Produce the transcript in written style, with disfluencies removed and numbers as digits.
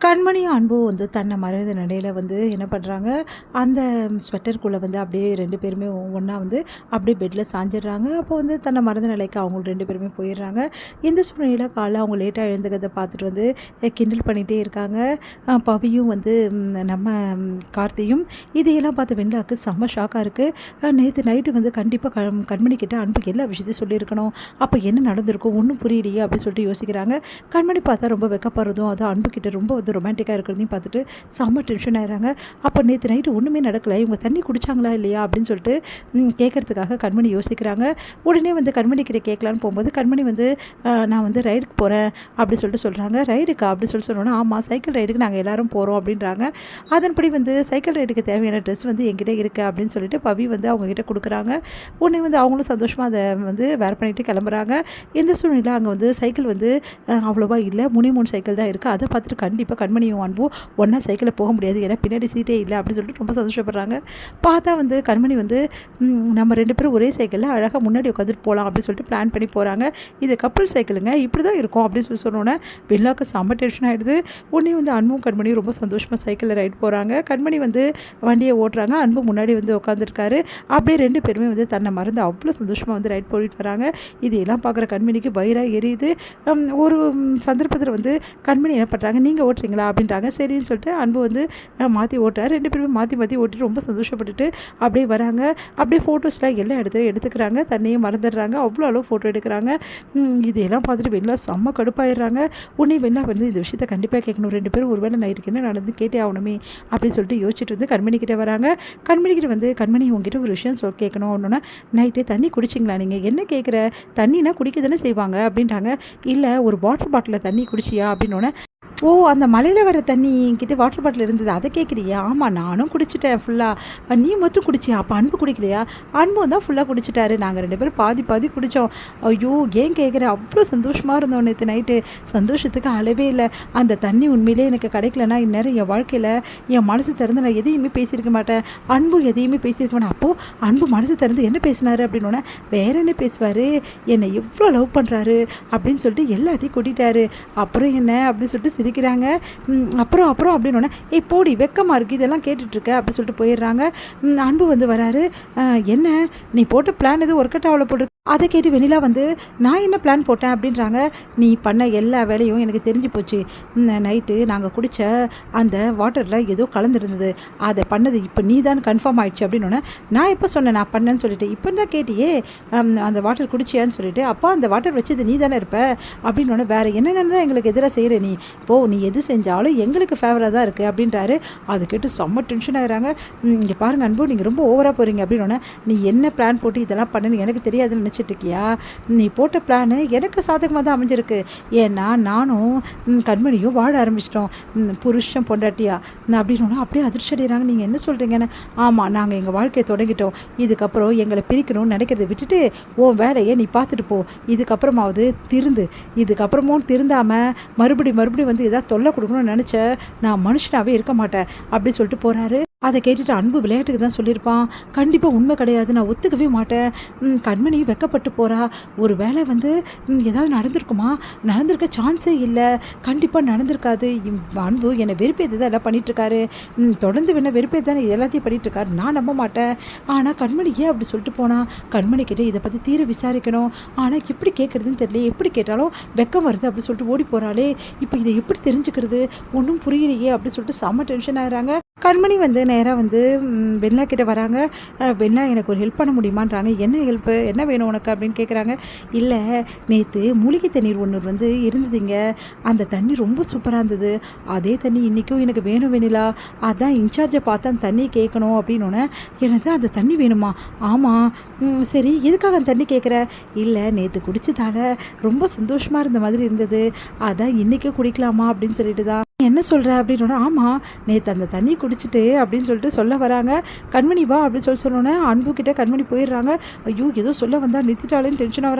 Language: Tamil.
கண்மணியும் அன்பும் வந்து தன்னை மறைந்த நிலையில் வந்து என்ன பண்ணுறாங்க, அந்த ஸ்வெட்டருக்குள்ளே வந்து அப்படியே 2 பேருமே ஒன்றா வந்து அப்படியே பெட்டில் சாஞ்சிடுறாங்க. அப்போ வந்து தன்னை மறந்த நிலைக்கு அவங்க 2 பேருமே போயிடுறாங்க. இந்த சூழ்நிலையில் காலைல அவங்க லேட்டாக எழுந்துக்கிறத பார்த்துட்டு வந்து கிண்டல் பண்ணிகிட்டே இருக்காங்க. பவியும் வந்து நம்ம கார்த்தியும் இதையெல்லாம் பார்த்து வெண்ணிலாவுக்கு செம்ம ஷாக்காக இருக்குது. நேற்று நைட்டு வந்து கண்டிப்பாக கண்மணிக்கிட்ட அன்புக்கு எல்லா விஷயத்தையும் சொல்லியிருக்கணும். அப்போ என்ன நடந்திருக்கும் ஒன்றும் புரியலையே அப்படின்னு சொல்லிட்டு யோசிக்கிறாங்க. கண்மணி பார்த்தா ரொம்ப வெக்கப்படுறதும் அது அன்புக்கிட்ட ரொம்ப வந்து ரொமான்டிக்காக இருக்கிறதையும் பார்த்துட்டு செம்ம டென்ஷன் ஆகிறாங்க. அப்போ நேற்று நைட்டு ஒன்றுமே நடக்கலை, இவங்க தண்ணி குடித்தாங்களா இல்லையா அப்படின்னு சொல்லிட்டு கேட்குறதுக்காக கண்மணி யோசிக்கிறாங்க. உடனே வந்து கண்மணி கிட்ட கேட்கலான்னு போகும்போது கண்மணி வந்து நான் வந்து ரைடுக்கு போகிறேன் அப்படின்னு சொல்லிட்டு சொல்கிறாங்க. ரைடுக்கா அப்படின்னு சொல்லிட்டு சொன்னோன்னா, ஆமாம் சைக்கிள் ரைடுக்கு நாங்கள் எல்லோரும் போகிறோம் அப்படின்றாங்க. அதன்படி வந்து சைக்கிள் ரைடுக்கு தேவையான ட்ரெஸ் வந்து என்கிட்ட இருக்குது அப்படின்னு சொல்லிட்டு பவி வந்து அவங்ககிட்ட கொடுக்குறாங்க. உடனே வந்து அவங்களும் சந்தோஷமாக அதை வந்து வேர் பண்ணிட்டு கிளம்புறாங்க. இந்த சூழ்நிலை அங்கே வந்து சைக்கிள் வந்து அவ்வளோவா இல்லை, 3 சைக்கிள் தான் இருக்குது. அதை பார்த்துட்டு கண்டிப்பாக கண்மணியும் அன்பும் ஒன்றா சைக்கிளில் போக முடியாது, ஏன்னா பின்னாடி சீட்டே இல்லை அப்படின்னு சொல்லிட்டு ரொம்ப சந்தோஷப்படுறாங்க. பார்த்தா வந்து கண்மணி வந்து நம்ம 2 பேரும் ஒரே சைக்கிளில் அழகாக முன்னாடி உட்காந்துட்டு போகலாம் அப்படின்னு சொல்லிட்டு பிளான் பண்ணி போகிறாங்க. இது கப்பல் சைக்கிளுங்க, இப்படி தான் இருக்கும் அப்படின்னு சொல்லி சொன்னோன்னே வெள்ளாக்கு செம்ம டென்ஷன் ஆகிடுது. உடனே வந்து அன்பும் கண்மணியும் ரொம்ப சந்தோஷமாக சைக்கிளில் ரைட் போகிறாங்க. கண்மணி வந்து வண்டியை ஓட்டுறாங்க, அன்பு முன்னாடி வந்து உட்காந்துருக்காரு. அப்படியே 2 பேருமே வந்து தன்னை மறந்து அவ்வளோ சந்தோஷமாக வந்து ரைட் போயிட்டு வராங்க. இதையெல்லாம் பார்க்குற கண்மணிக்கு வயிறாக எரியுது. ஒரு சந்தர்ப்பத்தில் வந்து கண்மணி என்ன பண்ணுறாங்க, நீங்கள் ஓட்டுறீங்களா அப்படின்றாங்க. சரின்னு சொல்லிட்டு அன்பு வந்து மாற்றி ஓட்டுறாரு. 2 பேருமே மாற்றி ஓட்டிட்டு ரொம்ப சந்தோஷப்பட்டுட்டு அப்படியே வராங்க. அப்படியே ஃபோட்டோஸ்லாம் எல்லா இடத்துலையும் எடுத்துக்கிறாங்க. தன்னையும் மறந்துடுறாங்க. அவ்வளோ அளவு ஃபோட்டோ எடுக்கிறாங்க. இதையெல்லாம் பார்த்துட்டு வெண்ணா செம்ம கடுப்பாயிடுறாங்க. உடனே வெண்ணா வந்து இந்த விஷயத்த கண்டிப்பாக கேட்கணும், 2 பேரும் ஒருவேளை நைட்டுக்கு என்ன நடந்து கேட்டே ஆகணுமே அப்படின்னு சொல்லிட்டு யோசிச்சுட்டு வந்து கண்மணிக்கிட்ட வராங்க. கண்மணிக்கிட்ட வந்து கண்மணி உங்ககிட்ட ஒரு விஷயம் கேட்கணும் அப்படின்னா, நைட்டு தண்ணி குடிச்சிங்களா, நீங்கள் என்ன கேட்குற, தண்ணினா குடிக்க தானே செய்வாங்க அப்படின்றாங்க. இல்லை ஒரு வாட்டர் பாட்டிலில் தண்ணி குடிச்சியா அப்படின்னோடனே, ஓ அந்த மலையில் வர தண்ணி என்கிட்ட வாட்டர் பாட்டில் இருந்தது அதை கேட்குறியா, ஆமாம் நானும் குடிச்சிட்டேன் ஃபுல்லாக, நீ மட்டும் குடிச்சியா, அப்போ அன்பு குடிக்கலையா, அன்பு தான் ஃபுல்லாக குடிச்சிட்டாரு, நாங்கள் 2 பேரும் பாதி குடித்தோம். ஐயோ ஏன் கேட்குற, அவ்வளோ சந்தோஷமாக இருந்தோம் நேற்று நைட்டு, சந்தோஷத்துக்கு அளவே இல்லை. அந்த தண்ணி உண்மையிலே எனக்கு கிடைக்கலன்னா இந்நேரம் என் வாழ்க்கையில் என் மனசு திறந்து நான் எதையுமே பேசியிருக்க மாட்டேன், அன்பு எதையுமே பேசியிருக்க மாட்டேன். அப்போது அன்பு மனசு திறந்து என்ன பேசினாரு அப்படின்னோடனே, வேற என்ன பேசுவார், என்னை எவ்வளோ லவ் பண்ணுறாரு அப்படின்னு சொல்லிட்டு எல்லாத்தையும் கொட்டிட்டாரு. அப்புறம் என்ன அப்படின்னு சொல்லிட்டு சிரிக்கிறாங்க. அப்புறம் அப்படின்னோடனே, போடி வெக்கமாக இருக்குது இதெல்லாம் கேட்டுட்ருக்க அப்படி சொல்லிட்டு போயிடுறாங்க. அன்பு வந்து வராரு. என்ன நீ போட்ட பிளான் எதுவும் ஒர்க் அவுட் ஆகல போட்டு, அதை கேட்டு வெண்ணிலா வந்து நான் என்ன பிளான் போட்டேன் அப்படின்றாங்க. நீ பண்ண எல்லா வேலையும் எனக்கு தெரிஞ்சு போச்சு. நைட்டு நாங்கள் குடித்த அந்த வாட்டரில் ஏதோ கலந்துருந்தது, அதை பண்ணது இப்போ நீ தான் கன்ஃபார்ம் ஆகிடுச்சு அப்படின்னோடனே, நான் எப்போ சொன்னேன் நான் பண்ணேன்னு சொல்லிட்டு, இப்போ தான் கேட்டியே அந்த வாட்டர் குடிச்சியான்னு சொல்லிட்டு, அப்போ அந்த வாட்டர் வச்சது நீ தானே இருப்ப அப்படின்னோடனே, வேறு என்னென்னு தான் எங்களுக்கு எதிராக செய்கிற நீ எது செஞ்சாலும் எங்களுக்கு ஃபேவராக தான் இருக்குது அப்படின்றாரு. அது கேட்டு செம்ம டென்ஷன் ஆகிறாங்க. இங்கே பாருங்க அன்பு, நீங்கள் ரொம்ப ஓவராக போகிறீங்க அப்படின்னோடனே, நீ என்ன பிளான் போட்டு இதெல்லாம் பண்ணுன்னு எனக்கு தெரியாதுன்னு நினச்சிட்ருக்கியா, நீ போட்ட பிளானு எனக்கு சாதகமாக தான் அமைஞ்சிருக்கு. ஏன்னா நானும் கண்மணியும் வாழ ஆரம்பிச்சிட்டோம் புருஷன் பொண்டாட்டியா அப்படின்னோன்னா அப்படியே அதிர்ச்சி அடைகிறாங்க. நீங்கள் என்ன சொல்கிறீங்கன்னு, ஆமாம் நாங்கள் எங்கள் வாழ்க்கையை தொடங்கிட்டோம், இதுக்கப்புறம் எங்களை பிரிக்கணும்னு நினைக்கிறத விட்டுட்டு உன் வேலையை நீ பார்த்துட்டு போ, இதுக்கப்புறமாவது இதுக்கப்புறமும் திருந்தாமல் மறுபடியும் வந்து எதாவது தொல்லை கொடுக்கணும்னு நினச்ச நான் மனுஷனாகவே இருக்க மாட்டேன் அப்படி சொல்லிட்டு போகிறாரு. அதை கேட்டுட்டு அன்பு விளையாட்டுக்கு தான் சொல்லியிருப்பான், கண்டிப்பாக உண்மை கிடையாது, நான் ஒத்துக்கவே மாட்டேன். கண்மணியும் வெக்கப்பட்டு போகிறா, ஒரு வேளை வந்து ஏதாவது நடந்திருக்க சான்ஸே இல்லை, கண்டிப்பாக நடந்திருக்காது. அன்பு என்னை வெறுப்பேற்று தான் எல்லாம் பண்ணிகிட்ருக்காரு, தொடர்ந்து வேணா வெறுப்பேற்று தானே எல்லாத்தையும் பண்ணிகிட்ருக்காரு, நான் நம்ப மாட்டேன். ஆனால் கண்மணி ஏன் அப்படி சொல்லிட்டு போனால், கண்மணி கிட்டே இதை பற்றி தீர விசாரிக்கணும். ஆனால் எப்படி கேட்குறதுன்னு தெரியல, எப்படி கேட்டாலும் வெக்கம் வருது அப்படி சொல்லிட்டு ஓடி போகிறாளே, இப்போ இதை எப்படி தெரிஞ்சுக்கிறது ஒன்றும் புரியலையே அப்படி சொல்லிட்டு செம்ம டென்ஷன் ஆகிறாங்க. கண்மணி வந்து நேராக வந்து வெண்ணிலா கிட்டே வராங்க. வெண்ணிலா எனக்கு ஒரு ஹெல்ப் பண்ண முடியுமான்றாங்க. என்ன ஹெல்ப்பு, என்ன வேணும் உனக்கு அப்படின்னு கேட்குறாங்க. இல்லை நேற்று மூலிகை தண்ணீர் ஒன்று வந்து இருந்ததுங்க, அந்த தண்ணி ரொம்ப சூப்பராக இருந்தது, அதே தண்ணி இன்றைக்கும் எனக்கு வேணும் வெண்ணிலா, அதான் இன்சார்ஜை பார்த்து அந்த தண்ணி கேட்கணும் அப்படின்னோடனே, எனக்கு அந்த தண்ணி வேணுமா, ஆமாம் சரி எதுக்காக அந்த தண்ணி கேட்குற, இல்லை நேற்று குடிச்சதால ரொம்ப சந்தோஷமாக இருந்த மாதிரி இருந்தது, அதான் இன்றைக்கும் குடிக்கலாமா அப்படின்னு சொல்லிட்டு தான். என்ன சொல்கிற அப்படின்னோட, ஆமாம் நேற்று அந்த தண்ணி குடிச்சிட்டு அப்படின்னு சொல்லிட்டு சொல்ல வராங்க. கண்மணி வா அப்படின்னு சொன்னோன்னே அன்பு கிட்டே கண்மணி போயிடுறாங்க. ஐயோ ஏதோ சொல்ல வந்தால் நிறுத்திட்டாலேன்னு டென்ஷனாக வர